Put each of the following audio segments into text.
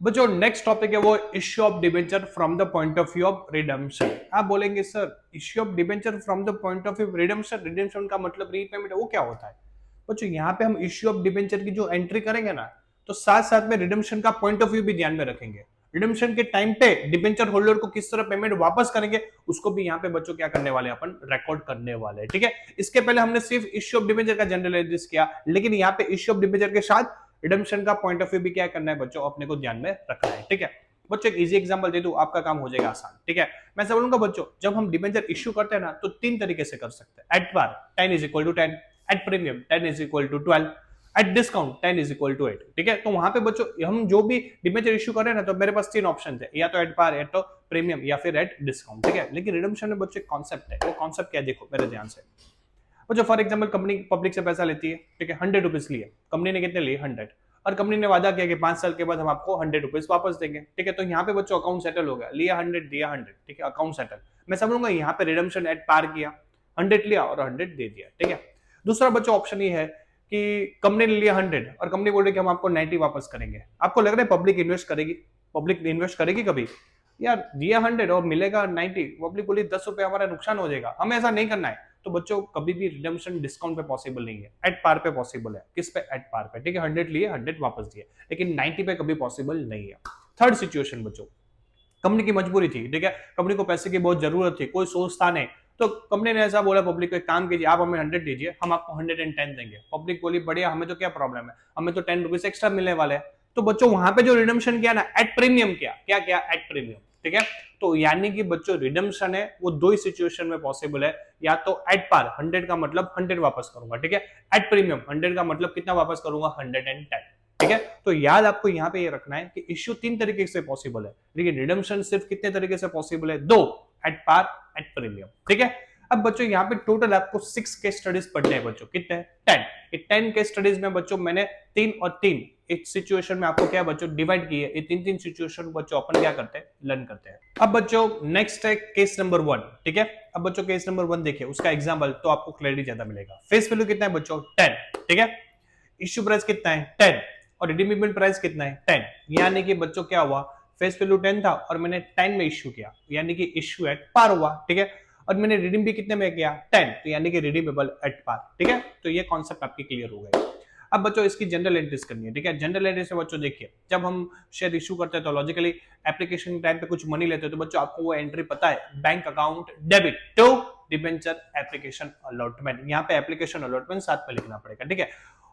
बच्चों next topic है वो issue of debenture from the point of view of redemption. आप बोलेंगे sir issue of debenture from the point of view redemption, redemption का मतलब repayment वो क्या होता है? बच्चों यहाँ पे हम इश्यू ऑफ डिबेंचर की जो एंट्री करेंगे ना, तो साथ साथ में रिडम्पशन का पॉइंट ऑफ व्यू भी ध्यान में रखेंगे। रिडम्पशन के टाइम पे डिबेंचर होल्डर को किस तरह पेमेंट वापस करेंगे उसको भी यहाँ पे बच्चों क्या करने वाले अपन रिकॉर्ड करने वाले हैं। ठीक है, इसके पहले हमने सिर्फ इश्यू ऑफ डिबेंचर का जनरल एनालिसिस किया, लेकिन यहाँ पे इश्यू ऑफ डिबेंचर के साथ रिडम्पशन का पॉइंट ऑफ व्यू भी क्या करना है बच्चों, अपने को ध्यान में रखना है। ठीक है बच्चों, एक इजी एग्जांपल दे दूं, आपका काम हो जाएगा आसान। ठीक है, मैं ऐसा बोलूंगा बच्चों, जब हम डिबेंचर इश्यू करते हैं ना तो तीन तरीके से कर सकते हैं। At par 10 is equal to 10, at premium 10 is equal to 12, at discount 10 is equal to 8। ठीक है, तो वहां पे बच्चों हम जो भी डिबेंचर इश्यू कर रहे हैं ना, तो मेरे पास तीन ऑप्शन है, या तो एट पार, या तो प्रीमियम, या फिर एट डिस्काउंट। ठीक है, लेकिन रिडम्पशन में बच्चों एक कॉन्सेप्ट है, वो कॉन्सेप्ट क्या है देखो मेरे ध्यान से। बच्चों फॉर एग्जाम्पल कंपनी पब्लिक से पैसा लेती है, ठीक है, 100 रुपीज लिए, कंपनी ने कितने लिए 100, और कंपनी ने वादा किया कि 5 साल के बाद हम आपको 100 रुपीज वापस देंगे। ठीक है, तो यहाँ पे बच्चों अकाउंट सेटल हो गया, लिया 100 दिया 100। ठीक है, अकाउंट सेटल। मैं समझूंगा यहाँ पे रिडम्पशन एट पार किया, 100 लिया और 100 दे दिया। ठीक है, दूसरा बच्चों ऑप्शन ये है कि कंपनी ने लिया 100 और कंपनी बोल रही कि हम आपको 90 वापस करेंगे। आपको लग रहा है पब्लिक इन्वेस्ट करेगी? पब्लिक इन्वेस्ट करेगी कभी? यार दिया 100 और मिलेगा 90, पब्लिक बोली 10 रुपए हमारा नुकसान हो जाएगा, हमें ऐसा नहीं करना है। तो बच्चों कभी भी रिडम्पशन डिस्काउंट पे पॉसिबल नहीं है, एट पार पे पॉसिबल है। किस पे? एट पार पे। ठीक है, 100 लिए 100 वापस दिए, लेकिन 90 पे कभी पॉसिबल नहीं है। थर्ड सिचुएशन बच्चों, कंपनी की मजबूरी थी, ठीक है, कंपनी को पैसे की बहुत जरूरत थी, कोई सोर्स था नहीं, तो कंपनी ने ऐसा बोला पब्लिक को, एक काम कीजिए, आप हमें 100 दीजिए, हम आपको 110 देंगे। पब्लिक बोली बढ़िया, हमें तो क्या प्रॉब्लम है, हमें तो 10 रुपीज एक्स्ट्रा मिलने वाले हैं। तो बच्चों वहां पे जो रिडम्पशन किया ना, एट प्रीमियम किया, क्या किया? At premium. ठीक है, तो यानी कि बच्चों रिडम्पशन है वो दो ही सिचुएशन में पॉसिबल है, या तो एट पार 100 का मतलब 100 वापस करूंगा, ठीक है, एट प्रीमियम 100 का मतलब कितना वापस करूंगा? 110। ठीक है, तो याद आपको यहाँ पे ये रखना है कि इश्यू तीन तरीके से पॉसिबल है, लेकिन रिडम्पशन सिर्फ कितने तरीके से पॉसिबल है? दो, एट पार, एट प्रीमियम। ठीक है, अब बच्चों यहाँ पे टोटल आपको 6 केस स्टडीज पढ़ने हैं बच्चों, कितने? 10। ये 10 केस स्टडीज में बच्चों मैंने 3 और 3 एक सिचुएशन में आपको क्या बच्चों डिवाइड किए, ये 3-3 सिचुएशन बच्चों अपन क्या करते हैं? लर्न करते हैं। अब बच्चों नेक्स्ट है केस नंबर 1। ठीक है, अब बच्चों केस नंबर 1 देखिए, उसका एग्जांपल तो आपको क्लैरिटी ज्यादा मिलेगा। फेस वैल्यू कितना है बच्चों? 10। ठीक है, इश्यू प्राइस कितना है? 10, और रिडीमेबल प्राइस कितना है? 10। यानी कि बच्चों क्या हुआ, फेस वैल्यू 10 था और मैंने 10 में इश्यू किया, यानी कि इश्यू एट पार हुआ। ठीक है, और मैंने रिडीम भी कितने में किया? 10, तो यानी कि रिडीमेबल एट पार। ठीक है, तो ये कॉन्सेप्ट आपकी क्लियर हो गई। अब बच्चों इसकी जनरल एंट्रीज करनी है। ठीक है, जनरल एंट्री से बच्चों देखिए, जब हम शेयर इशू करते हैं तो लॉजिकली एप्लीकेशन टाइम पे कुछ मनी लेते हैं, तो बच्चों आपको वो एंट्री पता है, bank account debit to debenture application allotment. यहाँ पे एप्लीकेशन अलॉटमेंट साथ में लिखना पड़ेगा। ठीक है,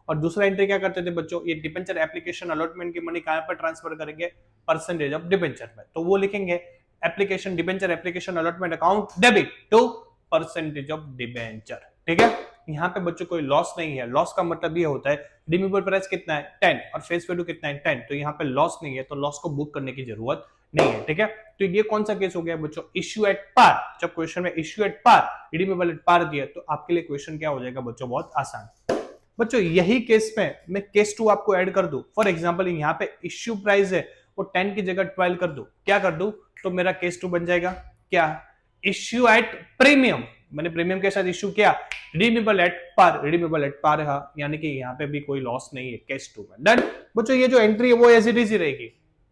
और दूसरा एंट्री क्या करते थे बच्चों, ये डिबेंचर एप्लीकेशन अलॉटमेंट की मनी कहां पर ट्रांसफर करेंगे? परसेंटेज ऑफ डिबेंचर में, तो वो लिखेंगे application debenture application allotment account debit to percentage of debenture. ठीक है, यहाँ पे बच्चों कोई लॉस नहीं है। लॉस का मतलब ये होता है रिडीमेबल प्राइस कितना है? 10, और फेस वैल्यू कितना है? 10, तो यहाँ पे लॉस नहीं है, तो लॉस को बुक करने की जरूरत नहीं है। ठीक है, तो ये कौन सा केस हो गया बच्चों? Issue at par. जब क्वेश्चन में issue at par, redeemable at par दिया, तो आपके लिए क्वेश्चन क्या हो जाएगा बच्चों? बहुत आसान। बच्चों यही केस में मैं केस 2 आपको ऐड कर दूं। फॉर एग्जांपल यहाँ पे इश्यू प्राइस है वो 10 की जगह 12 कर दूं, क्या कर दूं? तो मेरा केस 2 बन जाएगा क्या? इश्यू एट प्रीमियम, मैंने प्रीमियम के साथ इश्यू किया, redeemable at par, redeemable at par है, यानी कि यहाँ पे भी कोई लॉस नहीं है केस 2 में। डन बच्चों, ये जो एंट्री है वो एज इट इज ही रहेगी,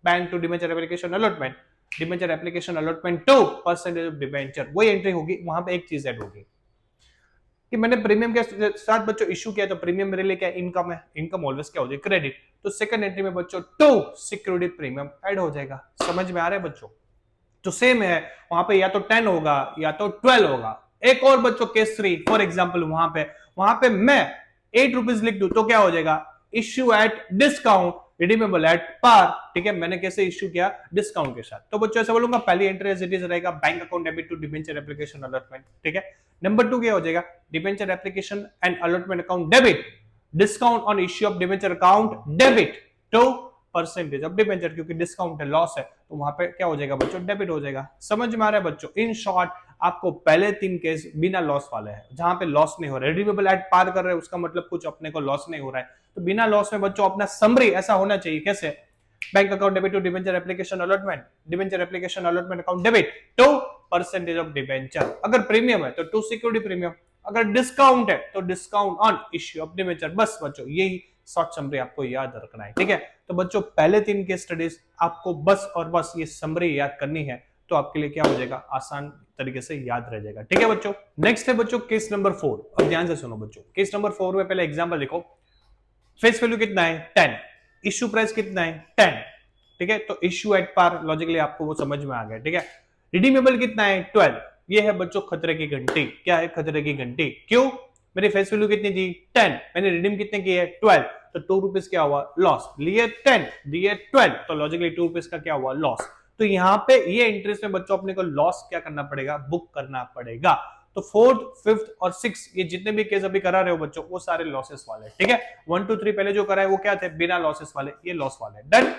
bank to debenture application allotment, debenture application allotment to percentage of debenture, वही एंट्री होगी। वहां पे एक चीज ऐड होगी कि मैंने प्रीमियम के साथ बच्चों इश्यू किया, तो प्रीमियम मेरे लिए क्या? इनकम है, इनकम ऑलवेज क्या हो जाए? क्रेडिट। तो सेकंड एंट्री में बच्चों टू सिक्योरिटी प्रीमियम ऐड हो जाएगा। समझ में आ रहा है बच्चों? तो सेम है, वहां पे या तो 10 होगा या तो 12 होगा। एक और बच्चों केस 3, फॉर एग्जांपल वहां पे मैं 8 रुपीज लिख दूं, तो क्या हो जाएगा? Issue at discount, redeemable at par. ठीक है, मैंने कैसे इश्यू किया? डिस्काउंट के साथ। तो बच्चों ऐसा बोलूंगा, पहली एंट्री एज इट इज रहेगा, bank account debit to debenture application allotment. ठीक है, नंबर 2 क्या हो जाएगा? Debenture application and allotment account debit, discount on issue of debenture account debit to percentage of debenture, क्योंकि डिस्काउंट है, लॉस है, तो वहां पे क्या हो जाएगा बच्चों? डेबिट हो जाएगा। समझ में आ रहा है बच्चों? इन शॉर्ट आपको पहले 3 केस बिना लॉस वाले हैं, जहां पे लॉस नहीं हो रहा है। रिडीमेबल एट पार कर रहे हैं, उसका मतलब कुछ अपने को लॉस नहीं हो रहा है, तो बिना लॉस में बच्चों अपना समरी ऐसा होना चाहिए। कैसे? Bank account debit to debenture application allotment, debenture application allotment account debit to percentage of debenture. अगर प्रीमियम है तो टू सिक्योरिटी प्रीमियम, अगर डिस्काउंट है तो discount on issue of debenture. बस बच्चों यही शॉर्ट समरी आपको याद रखना है। ठीक है, तो बच्चों पहले 3 केस स्टडीज आपको बस और बस ये समरी याद करनी है, तो आपके लिए क्या हो जाएगा, आसान तरीके से याद रह जाएगा। ठीक है बच्चों। नेक्स्ट है बच्चों केस नंबर 4। अब ध्यान से सुनो बच्चों, केस नंबर 4 में पहले एग्जांपल लिखो। फेस वैल्यू कितना है 10, इश्यू प्राइस कितना है 10, ठीक है, तो इश्यू एट पार, लॉजिकली आपको वो समझ में आ गया। ठीक है, रिडीमेबल कितना है 12, ये है बच्चों खतरे की घंटी। क्या है, खतरे की घंटी। क्यों, मेरी फेस वैल्यू कितनी थी 10, मैंने रिडीम कितने की है 12, तो 2 रुपीज क्या हुआ लॉस, लिए 10 दिए 12, तो लॉजिकली 2 रुपीज का क्या हुआ लॉस। तो यहाँ पे ये इंटरेस्ट में बच्चों अपने को लॉस क्या करना पड़ेगा, बुक करना पड़ेगा। तो 4th, 5th और 6th ये जितने भी केस अभी करा रहे हो बच्चों, वो सारे लॉसेस वाले। ठीक है, 1 2 3 पहले जो करा है वो क्या थे, बिना लॉसेस वाले, ये लॉस वाले। डन।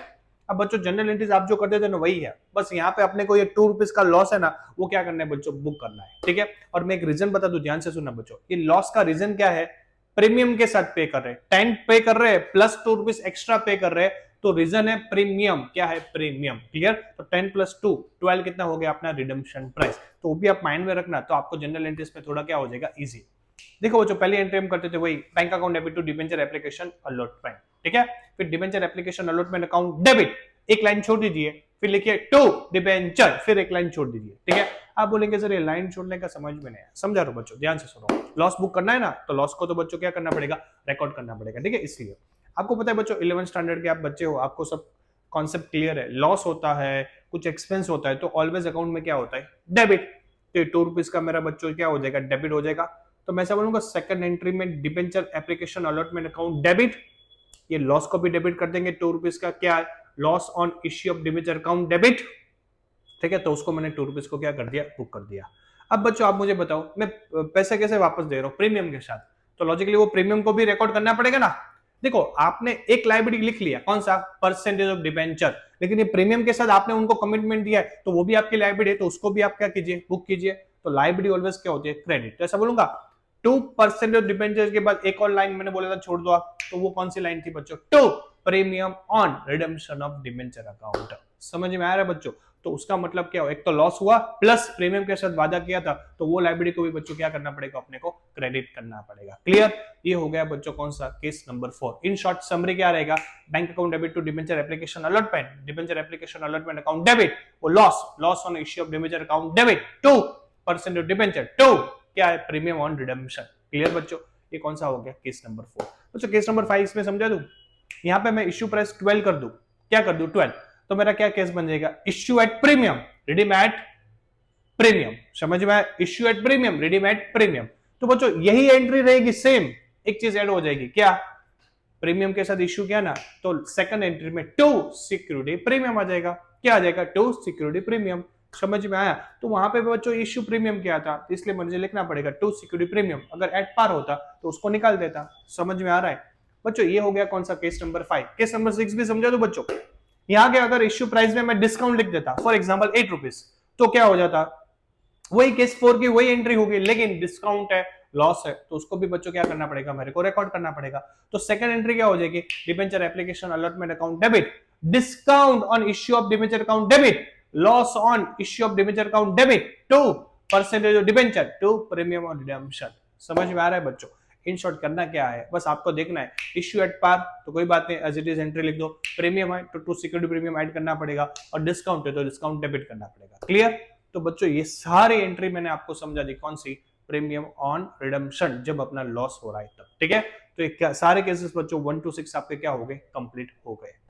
अब बच्चों जनरल एंट्रीज आप जो करते थे ना वही है, बस यहाँ पे अपने को ये 2 रुपीज का लॉस है ना, वो क्या करना है बच्चों, बुक करना है। ठीक है, और मैं एक रीजन बता दूं, ध्यान से सुनना बच्चों, ये लॉस का रीजन क्या है, प्रीमियम के साथ पे कर रहे हैं, 10 पे कर रहे हैं प्लस 2 रुपीज एक्स्ट्रा पे कर रहे हैं, तो रीजन है प्रीमियम। क्या है, प्रीमियम। क्लियर। तो 10 प्लस 2 12 कितना हो गया अपना रिडम्पशन प्राइस, तो वो भी आप माइंड में रखना, तो आपको जनरल एंट्रीज में थोड़ा क्या हो जाएगा, इजी। देखो बच्चों पहली एंट्री हम करते थे वही, bank account debit to debenture application allotment. ठीक है, फिर debenture application allotment account debit, एक लाइन छोड़ दीजिए, फिर लिखिए टू डिबेंचर, फिर एक लाइन छोड़ दीजिए। ठीक है, आप बोलेंगे सर ये लाइन छोड़ने का समझ में नहीं आया, समझा रहा हूं बच्चों, ध्यान से सुनो। लॉस बुक करना है ना, तो लॉस को तो बच्चों क्या करना पड़ेगा, रिकॉर्ड करना पड़ेगा। ठीक है, इसलिए आपको पता है बच्चों 11th स्टैंडर्ड के आप बच्चे हो, आपको सब कॉन्सेप्ट क्लियर है। लॉस होता है, कुछ एक्सपेंस होता है, तो ऑलवेज अकाउंट में क्या होता है, डेबिट। तो 2 रुपीज का मेरा बच्चों क्या हो जाएगा, डेबिट हो जाएगा। तो मैं ऐसा बोलूंगा सेकंड एंट्री में debenture application allotment account debit, ये लॉस को भी डेबिट कर देंगे। 2 रुपीज का क्या है, loss on issue of debenture account debit. ठीक है, तो उसको मैंने 2 रुपीज को क्या कर दिया, बुक कर दिया। अब बच्चों आप मुझे बताओ, मैं पैसे कैसे वापस दे रहा हूं, प्रीमियम के साथ, तो लॉजिकली वो प्रीमियम को भी रिकॉर्ड करना पड़ेगा ना। देखो आपने एक लाइबिलिटी लिख लिया, कौन सा, परसेंटेज ऑफ डिबेंचर, लेकिन ये प्रीमियम के साथ आपने उनको कमिटमेंट दिया है, तो वो भी आपकी लाइबिलिटी है, तो उसको भी आप क्या कीजिए, बुक कीजिए। तो लाइबिलिटी ऑलवेज क्या होती है, क्रेडिट। तो ऐसा बोलूंगा 2% ऑफ डिबेंचर के बाद एक और लाइन मैंने बोला था छोड़ दो आप, तो वो कौन सी लाइन थी बच्चों, 2 premium on redemption of debenture account. समझ में आ रहा है बच्चों, तो उसका मतलब क्या हो, एक तो लॉस हुआ प्लस प्रीमियम के साथ वादा किया था, तो वो लाइबिलिटी को भी बच्चों क्या करना पड़ेगा, अपने को क्रेडिट करना पड़ेगा। क्लियर। ये हो गया बच्चों कौन सा, case number 4। In short summary क्या रहेगा, bank account debit to debenture application allotment, debenture application allotment account debit, वो loss on issue of debenture account debit, 2% of debenture, 2 क्या है, प्रीमियम ऑन रिडेम्पशन। क्लियर बच्चों, ये कौन सा हो गया, केस नंबर 4। बच्चों केस नंबर 5 इसमें समझा दूं, यहां पे मैं इश्यू प्राइस 12 कर दूं, क्या कर दूं 12, तो मेरा क्या केस बन जाएगा, issue at premium, redeem at premium. समझ में आया, issue at premium, redeem at premium. तो बच्चों यही एंट्री रहेगी सेम, एक चीज ऐड हो जाएगी, क्या, प्रीमियम के साथ इश्यू किया ना, तो सेकंड एंट्री में 2 सिक्योरिटी प्रीमियम आ जाएगा। क्या आ जाएगा, 2 सिक्योरिटी प्रीमियम। समझ में आया, तो वहां पे बच्चों इश्यू प्रीमियम क्या था, इसलिए मुझे लिखना पड़ेगा 2 सिक्योरिटी प्रीमियम, अगर एट पार होता तो उसको निकाल देता। समझ में आ रहा है बच्चों, ये हो गया कौन सा, केस नंबर 5। केस नंबर 6 भी समझा दो बच्चों, यहाँ के अगर इश्यू प्राइस में मैं डिस्काउंट लिख देता, फॉर एग्जांपल 8 रुपीज, तो क्या हो जाता, वही केस 4 की वही एंट्री होगी, लेकिन डिस्काउंट है, लॉस है, तो उसको भी बच्चों क्या करना पड़ेगा, मेरे को रिकॉर्ड करना पड़ेगा। तो सेकंड एंट्री क्या हो जाएगी, debenture application allotment account debit, discount on issue of debenture account debit, loss on issue of debenture account debit, 2% of debenture, 2 premium on redemption. समझ में आ रहा है बच्चों, इन शॉर्ट करना क्या है, बस आपको देखना है, इश्यू एट पार तो कोई बात नहीं, एज इट इज एंट्री लिख दो, प्रीमियम है तो 2 सिक्योरिटी प्रीमियम ऐड करना पड़ेगा, और डिस्काउंट है तो डिस्काउंट डेबिट करना पड़ेगा। क्लियर। तो बच्चों ये सारी एंट्री मैंने आपको समझा दी, कौन सी, प्रीमियम ऑन रिडेम्पशन, जब अपना लॉस हो रहा है तब। ठीक है, तो सारे केसेस बच्चों 1 to 6 आपके क्या हो गए, कंप्लीट हो गए।